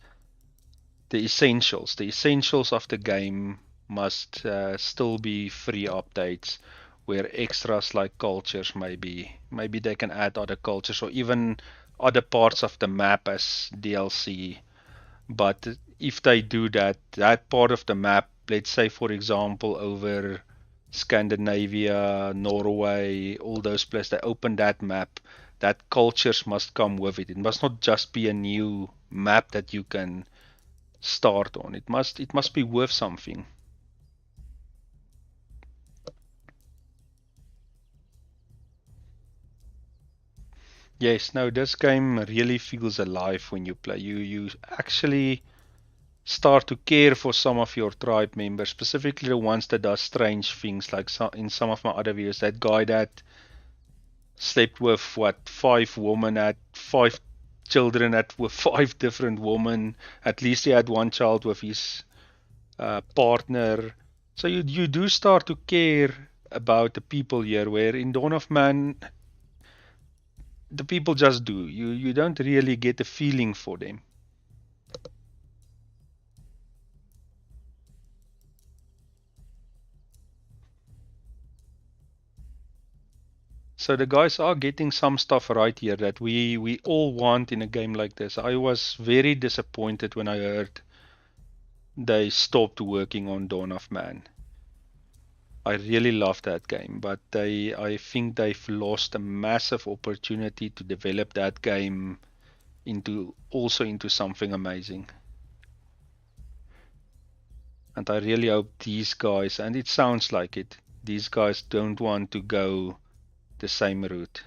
Speaker 1: The essentials of the game must still be free updates, where extras like cultures maybe they can add other cultures or even other parts of the map as DLC. But if they do that, that part of the map, let's say for example over Scandinavia, Norway, all those places, they open that map, that cultures must come with it. It must not just be a new map that you can start on. It must be worth something. Yes, no, this game really feels alive when you play. You actually start to care for some of your tribe members, specifically the ones that does strange things, like in some of my other videos, that guy that slept with what 5 women, had 5 children, at with 5 different women. At least he had one child with his partner. So you do start to care about the people here, where in Dawn of Man the people just do. You don't really get a feeling for them. So the guys are getting some stuff right here that we all want in a game like this. I was very disappointed when I heard they stopped working on Dawn of Man. I really love that game, but I think they've lost a massive opportunity to develop that game into something amazing. And I really hope these guys, and it sounds like it, these guys don't want to go the same route.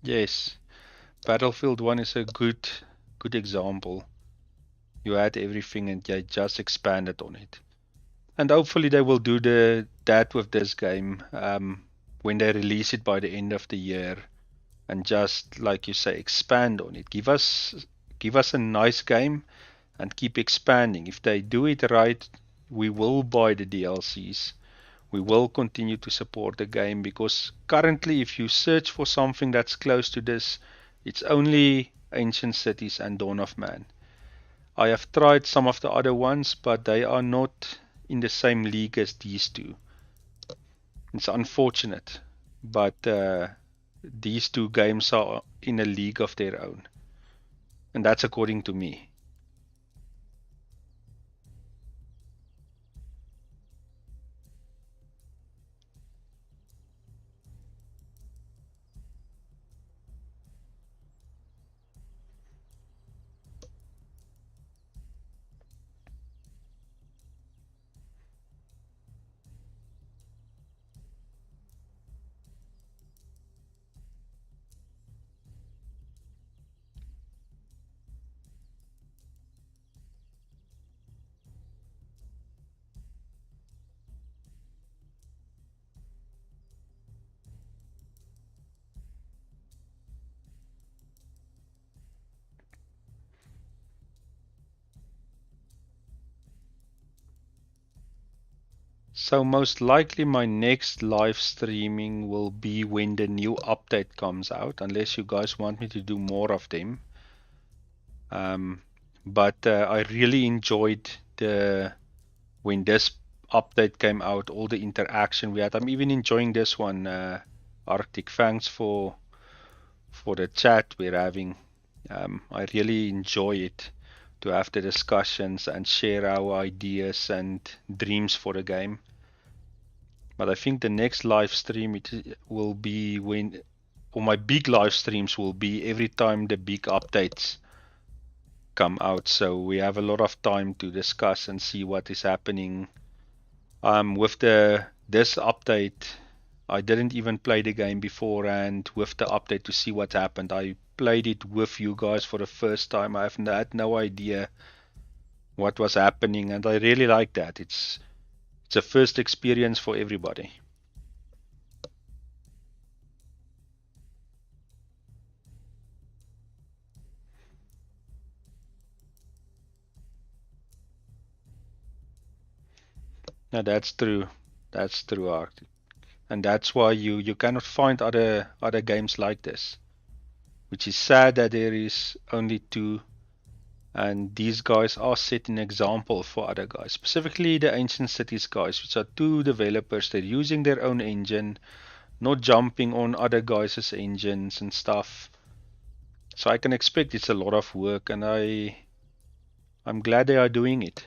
Speaker 1: Yes, Battlefield 1 is a good example. You had everything and they just expanded on it. And hopefully they will do that with this game when they release it by the end of the year, and just like you say, expand on it. Give us a nice game and keep expanding. If they do it right, we will buy the DLCs. We will continue to support the game, because currently if you search for something that's close to this, it's only Ancient Cities and Dawn of Man. I have tried some of the other ones, but they are not in the same league as these two. It's unfortunate, but these two games are in a league of their own, and that's according to me. So most likely my next live streaming will be when the new update comes out, unless you guys want me to do more of them. Um, but I really enjoyed the when this update came out, all the interaction we had. I'm even enjoying this one, Arctic. Thanks for the chat we're having. I really enjoy it to have the discussions and share our ideas and dreams for the game. But I think the next live stream it will be when, or my big live streams will be every time the big updates come out. So we have a lot of time to discuss and see what is happening. With this update, I didn't even play the game before, and with the update to see what happened, I played it with you guys for the first time. I have had no idea what was happening, and I really like that. It's a first experience for everybody. Now that's true. That's true, Arctic. And that's why you cannot find other games like this. Which is sad that there is only two, and these guys are setting an example for other guys, specifically the Ancient Cities guys, which are two developers. They're using their own engine, not jumping on other guys' engines and stuff. So I can expect it's a lot of work, and I'm glad they are doing it.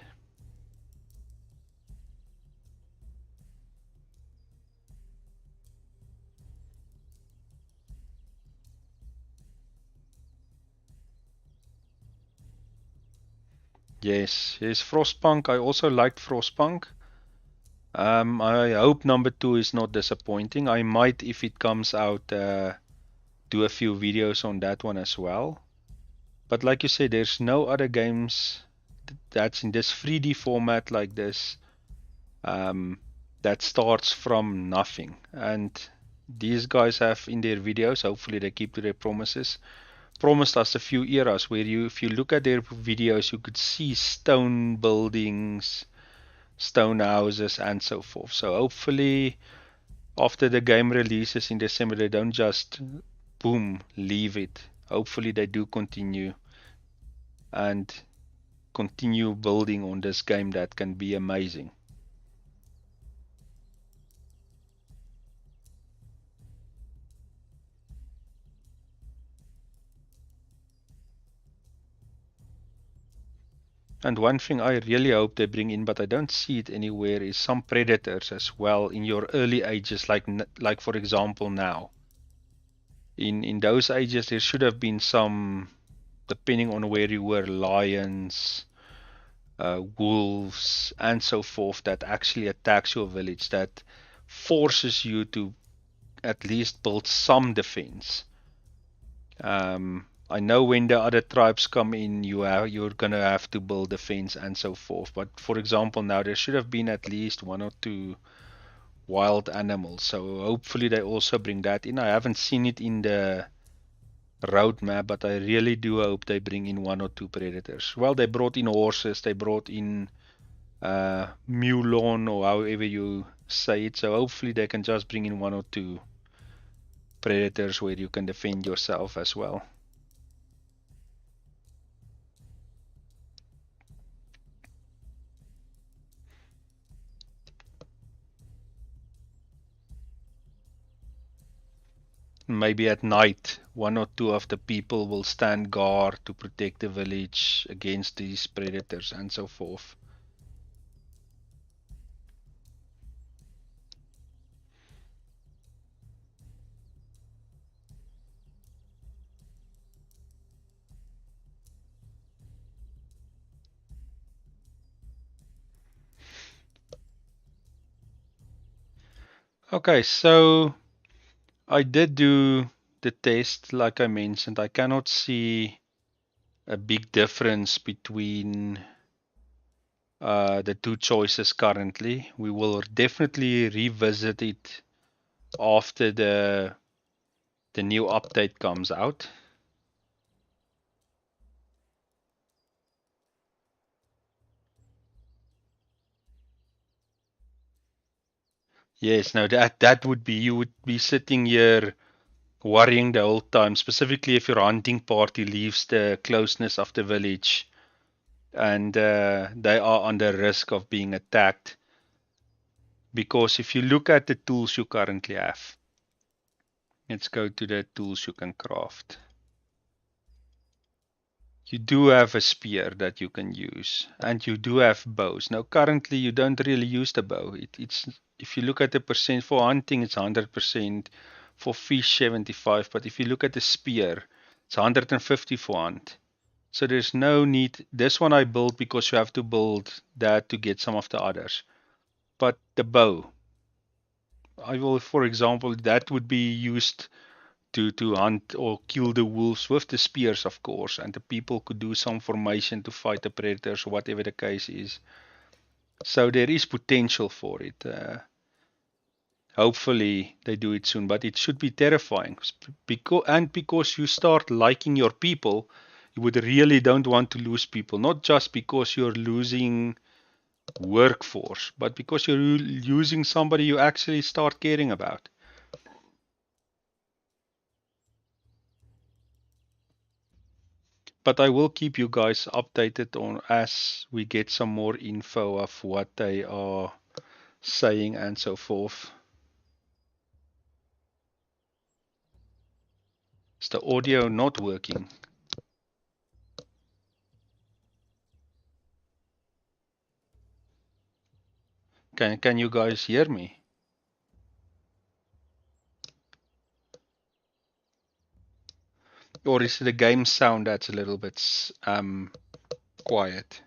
Speaker 1: Yes, yes, Frostpunk. I also liked Frostpunk. I hope number two is not disappointing. I might, if it comes out, do a few videos on that one as well. But like you said, there's no other games that's in this 3D format like this, um, that starts from nothing. And these guys have in their videos, hopefully they keep to their promises, promised us a few eras where if you look at their videos, you could see stone buildings, stone houses, and so forth. So hopefully after the game releases in December, they don't just boom, leave it. Hopefully they do continue and continue building on this game that can be amazing. And one thing I really hope they bring in, but I don't see it anywhere, is some predators as well in your early ages, like for example now. In those ages, there should have been some, depending on where you were, lions, wolves, and so forth, that actually attacks your village, that forces you to at least build some defense. I know when the other tribes come in, you're gonna have to build a fence and so forth. But for example, now there should have been at least one or two wild animals. So hopefully they also bring that in. I haven't seen it in the roadmap, but I really do hope they bring in one or two predators. Well, they brought in horses, they brought in mulon or however you say it. So hopefully they can just bring in one or two predators where you can defend yourself as well. Maybe at night, one or two of the people will stand guard to protect the village against these predators and so forth. Okay, so I did do the test, like I mentioned. I cannot see a big difference between the two choices currently. We will definitely revisit it after the new update comes out. Yes, no, that would be, you would be sitting here worrying the whole time, specifically if your hunting party leaves the closeness of the village and they are under risk of being attacked. Because if you look at the tools you currently have, let's go to the tools you can craft. You do have a spear that you can use, and you do have bows. Now, currently, you don't really use the bow. It's if you look at the percent for hunting, it's 100%. For fish, 75. But if you look at the spear, it's 150 for hunt. So there's no need. This one I built because you have to build that to get some of the others. But the bow, I will, for example, that would be used to hunt or kill the wolves with the spears, of course, and the people could do some formation to fight the predators, or whatever the case is. So there is potential for it. Hopefully they do it soon, but it should be terrifying. Because you start liking your people, you would really don't want to lose people, not just because you're losing workforce, but because you're losing somebody you actually start caring about. But I will keep you guys updated on as we get some more info of what they are saying and so forth. Is the audio not working? Can you guys hear me? Or is it the game sound that's a little bit quiet?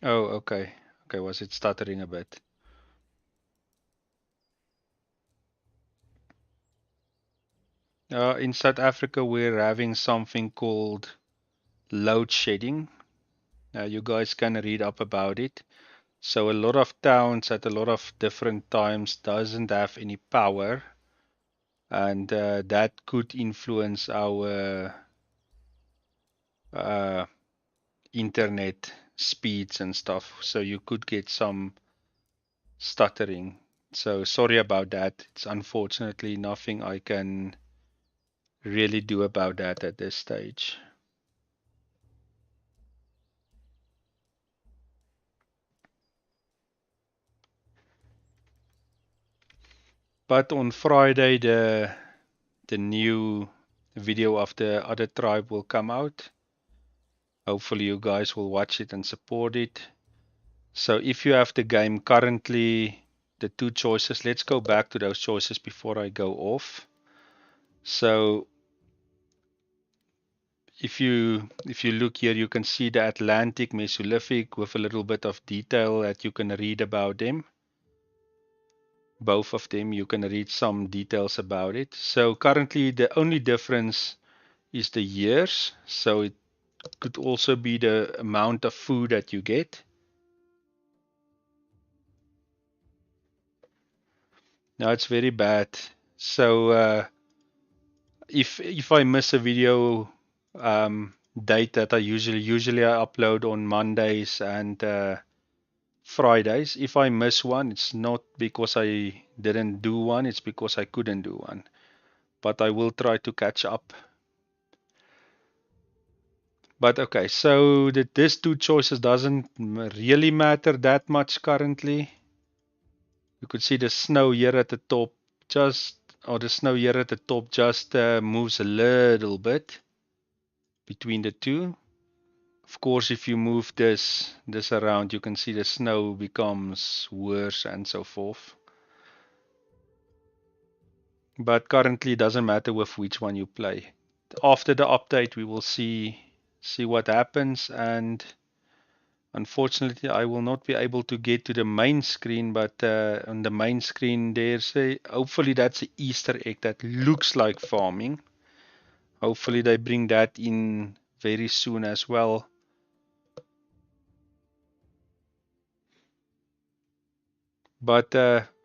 Speaker 1: Oh, okay. Okay, was it stuttering a bit? In South Africa, we're having something called load shedding. You guys can read up about it. So a lot of towns at a lot of different times doesn't have any power. and that could influence our internet speeds and stuff. So you could get some stuttering. So sorry about that. It's unfortunately nothing I can really do about that at this stage. But on Friday, the new video of the other tribe will come out. Hopefully you guys will watch it and support it. So if you have the game currently, the two choices, let's go back to those choices before I go off. So if you look here, you can see the Atlantic, Mesolithic with a little bit of detail that you can read about them. Both of them, you can read some details about it. So currently the only difference is the years. So it could also be the amount of food that you get. Now it's very bad. So if I miss a video date that I usually I upload on Mondays and Fridays. If I miss one, it's not because I didn't do one, it's because I couldn't do one. But I will try to catch up. But okay, so these two choices doesn't really matter that much currently. You could see the snow here at the top the snow here at the top just moves a little bit between the two. Of course, if you move this around, you can see the snow becomes worse and so forth. But currently it doesn't matter with which one you play. After the update, we will see what happens, and unfortunately, I will not be able to get to the main screen. But on the main screen, there's hopefully that's an Easter egg that looks like farming. Hopefully, they bring that in very soon as well. But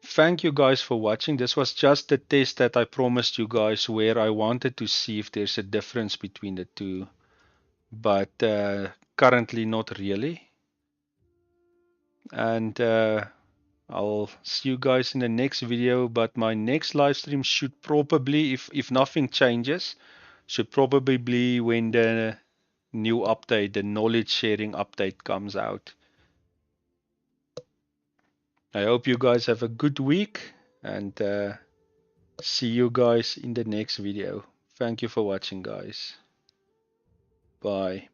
Speaker 1: thank you guys for watching. This was just the test that I promised you guys, where I wanted to see if there's a difference between the two. But currently not really. And I'll see you guys in the next video. But my next live stream should probably, if nothing changes, should probably be when the new update, the knowledge sharing update comes out. I hope you guys have a good week, and see you guys in the next video. Thank you for watching, guys. Bye.